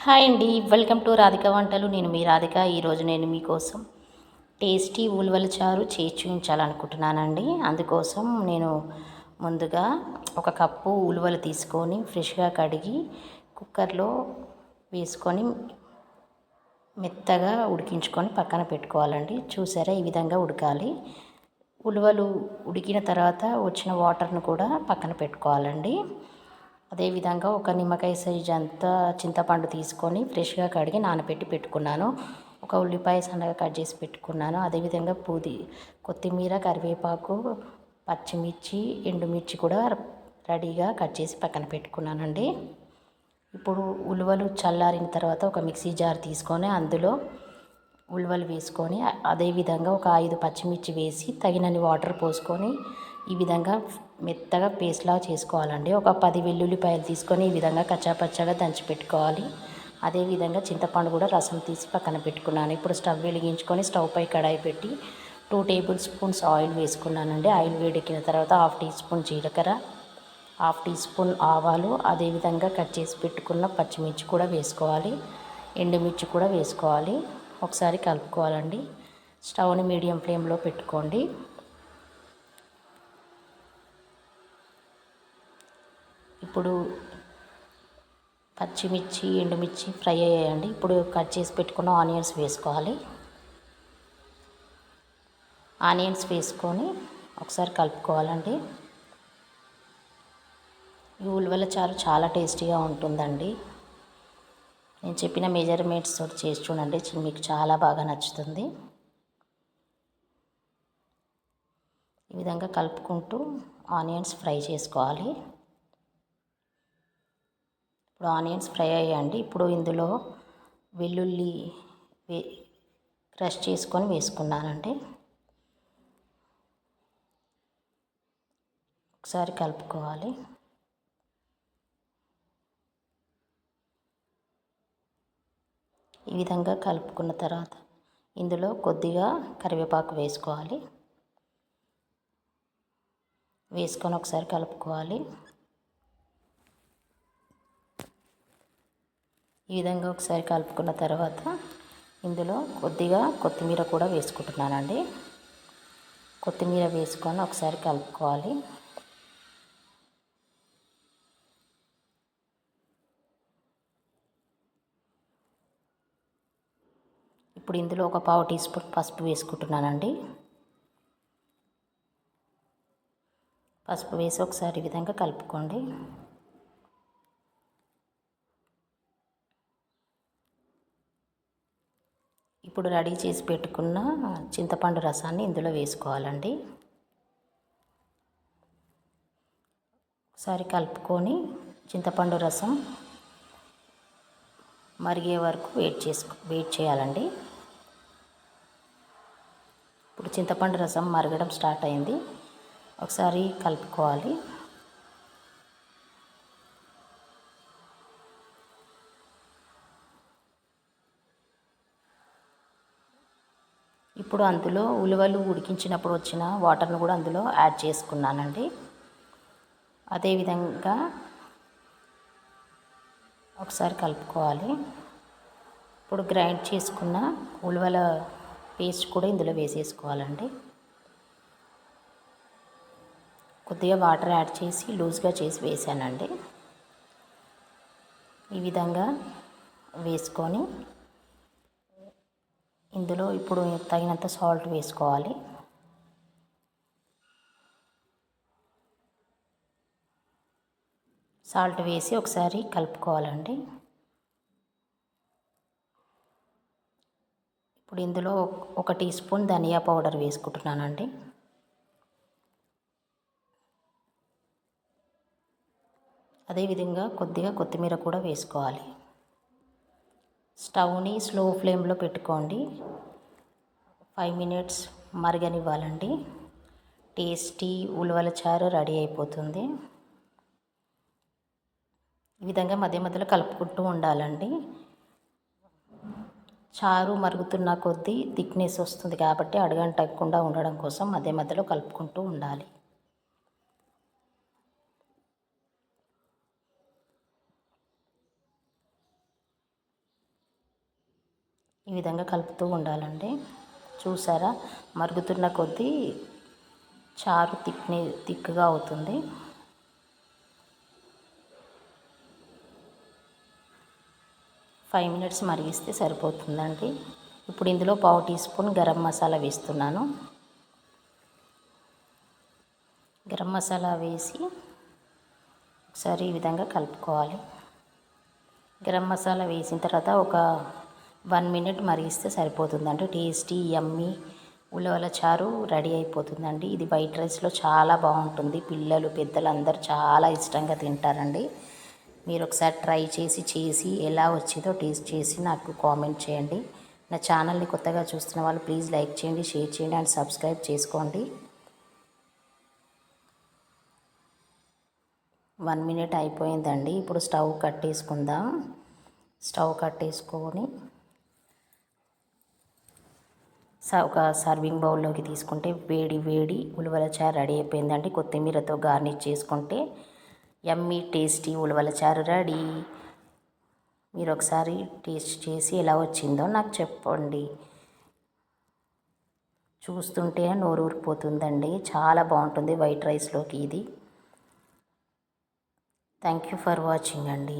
Hi అండి, welcome to Radhika వంటలు. నేను మీ రాధిక. ఈరోజు నేను మీకోసం టేస్టీ ఉలవల చారు చేసి చూపించాలనుకుంటున్నానండి. అందుకోసం నేను ముందుగా ఒక కప్పు ఉలవలు తీసుకొని ఫ్రెష్గా కడిగి కుక్కర్లో వేసుకొని మెత్తగా ఉడికించుకొని పక్కన పెట్టుకోవాలండి. చూసారా, ఈ విధంగా ఉడకాలి. ఉలవలు ఉడికిన తర్వాత వచ్చిన వాటర్ను కూడా పక్కన పెట్టుకోవాలండి. అదేవిధంగా ఒక నిమ్మకాయ సైజ్ అంతా చింతపండు తీసుకొని ఫ్రెష్గా కడిగి నానబెట్టి పెట్టుకున్నాను. ఒక ఉల్లిపాయ సన్నగా కట్ చేసి పెట్టుకున్నాను. అదేవిధంగా కొత్తిమీర, కరివేపాకు, పచ్చిమిర్చి, ఎండుమిర్చి కూడా రెడీగా కట్ చేసి పక్కన పెట్టుకున్నానండి. ఇప్పుడు ఉలవలు చల్లారిన తర్వాత ఒక మిక్సీ జార్ తీసుకొని అందులో ఉలవలు వేసుకొని అదేవిధంగా ఒక 5 పచ్చిమిర్చి వేసి తగినన్ని వాటర్ పోసుకొని ఈ విధంగా మెత్తగా పేస్ట్లా చేసుకోవాలండి. ఒక 10 వెల్లుల్లిపాయలు తీసుకొని ఈ విధంగా కచ్చాపచ్చాగా దంచి పెట్టుకోవాలి. అదేవిధంగా చింతపండు కూడా రసం తీసి పక్కన పెట్టుకున్నాను. ఇప్పుడు స్టవ్ వెలిగించుకొని స్టవ్ పై కడాయి పెట్టి 2 టేబుల్ స్పూన్స్ ఆయిల్ వేసుకున్నానండి. ఆయిల్ వేడెక్కిన తర్వాత 1/2 టీ స్పూన్ జీలకర్ర, 1/2 టీ స్పూన్ ఆవాలు, అదేవిధంగా కట్ చేసి పెట్టుకున్న పచ్చిమిర్చి కూడా వేసుకోవాలి. ఎండుమిర్చి కూడా వేసుకోవాలి. ఒకసారి కలుపుకోవాలండి. స్టవ్ని మీడియం ఫ్లేమ్లో పెట్టుకోండి. ఇప్పుడు పచ్చిమిర్చి, ఎండుమిర్చి ఫ్రై అయ్యాయండి. ఇప్పుడు కట్ చేసి పెట్టుకున్న ఆనియన్స్ వేసుకోవాలి. ఆనియన్స్ వేసుకొని ఒకసారి కలుపుకోవాలండి. ఈ ఉలవల చారు చాలా టేస్టీగా ఉంటుందండి. నేను చెప్పిన మెజర్మెంట్స్ తోటి చేసి చూడండి, మీకు చాలా బాగా నచ్చుతుంది. ఈ విధంగా కలుపుకుంటూ ఆనియన్స్ ఫ్రై చేసుకోవాలి. ఇప్పుడు ఆనియన్స్ ఫ్రై అయ్యాయండి. ఇప్పుడు ఇందులో వెల్లుల్లి క్రష్ చేసుకొని వేసుకున్నానండి. ఒకసారి కలుపుకోవాలి. ఈ విధంగా కలుపుకున్న తర్వాత ఇందులో కొద్దిగా కరివేపాకు వేసుకోవాలి. వేసుకొని ఒకసారి కలుపుకోవాలి. ఈ విధంగా ఒకసారి కలుపుకున్న తర్వాత ఇందులో కొద్దిగా కొత్తిమీర కూడా వేసుకుంటున్నానండి. కొత్తిమీర వేసుకొని ఒకసారి కలుపుకోవాలి. ఇప్పుడు ఇందులో ఒక 1/2 టీ స్పూన్ పసుపు వేసుకుంటున్నానండి. పసుపు వేసి ఒకసారి ఈ విధంగా కలుపుకోండి. ఇప్పుడు రెడీ చేసి పెట్టుకున్న చింతపండు రసాన్ని ఇందులో వేసుకోవాలండి. ఒకసారి కలుపుకొని చింతపండు రసం మరిగే వరకు వెయిట్ చేయాలండి. ఇప్పుడు చింతపండు రసం మరగడం స్టార్ట్ అయింది. ఒకసారి కలుపుకోవాలి. ఇప్పుడు అందులో ఉలవలు ఉడికించినప్పుడు వచ్చిన వాటర్ను కూడా అందులో యాడ్ చేసుకున్నానండి. అదేవిధంగా ఒకసారి కలుపుకోవాలి. ఇప్పుడు గ్రైండ్ చేసుకున్న ఉలవల పేస్ట్ కూడా ఇందులో వేసేసుకోవాలండి. కొద్దిగా వాటర్ యాడ్ చేసి లూజ్గా చేసి వేసానండి. ఈ విధంగా వేసుకొని ఇందులో ఇప్పుడు తగినంత సాల్ట్ వేసుకోవాలి. సాల్ట్ వేసి ఒకసారి కలుపుకోవాలండి. ఇప్పుడు ఇందులో 1 టీ స్పూన్ ధనియా పౌడర్ వేసుకుంటున్నానండి. అదేవిధంగా కొద్దిగా కొత్తిమీర కూడా వేసుకోవాలి. స్టవ్ని స్లో ఫ్లేమ్లో పెట్టుకోండి. 5 మినిట్స్ మరగనివ్వాలండి. టేస్టీ ఉలవల చారు రెడీ అయిపోతుంది. ఈ విధంగా మధ్య మధ్యలో కలుపుకుంటూ ఉండాలండి. చారు మరుగుతున్న కొద్దీ థిక్నెస్ వస్తుంది కాబట్టి అడుగంటకుండా ఉండడం కోసం మధ్య మధ్యలో కలుపుకుంటూ ఉండాలి. ఈ విధంగా కలుపుతూ ఉండాలండి. చూసారా, మరుగుతున్న కొద్దీ చారు తిక్కుగా అవుతుంది. ఫైవ్ మినిట్స్ మరిగిస్తే సరిపోతుందండి. ఇప్పుడు ఇందులో పావు టీ స్పూన్ గరం మసాలా వేస్తున్నాను. గరం మసాలా వేసి ఒకసారి ఈ విధంగా కలుపుకోవాలి. గరం మసాలా వేసిన తర్వాత ఒక 1 మినిట్ మరిగిస్తే సరిపోతుందండి. టేస్టీ యమ్మీ ఉలవల చారు రెడీ అయిపోతుందండి. ఇది వైట్ రైస్లో చాలా బాగుంటుంది. పిల్లలు పెద్దలు అందరూ చాలా ఇష్టంగా తింటారండి. మీరు ఒకసారి ట్రై చేసి ఎలా వచ్చిందో టేస్ట్ చేసి నాకు కామెంట్ చేయండి. నా ఛానల్ని కొత్తగా చూస్తున్న వాళ్ళు ప్లీజ్ లైక్ చేయండి, షేర్ చేయండి అండ్ సబ్స్క్రైబ్ చేసుకోండి. 1 మినిట్ అయిపోయిందండి. ఇప్పుడు స్టవ్ కట్టేసుకుందాం. స్టవ్ కట్టేసుకొని ఒక సర్వింగ్ బౌల్లోకి తీసుకుంటే వేడి ఉలవల చారు రెడీ అయిపోయిందండి. కొత్తిమీరతో గార్నిష్ చేసుకుంటే యమ్మీ టేస్టీ ఉలవల చారు రెడీ. మీరు ఒకసారి టేస్ట్ చేసి ఎలా వచ్చిందో నాకు చెప్పండి. చూస్తుంటే నోరు ఊరిపోతుందండి. చాలా బాగుంటుంది వైట్ రైస్లోకి ఇది. థ్యాంక్ యూ ఫర్ వాచింగ్ అండి.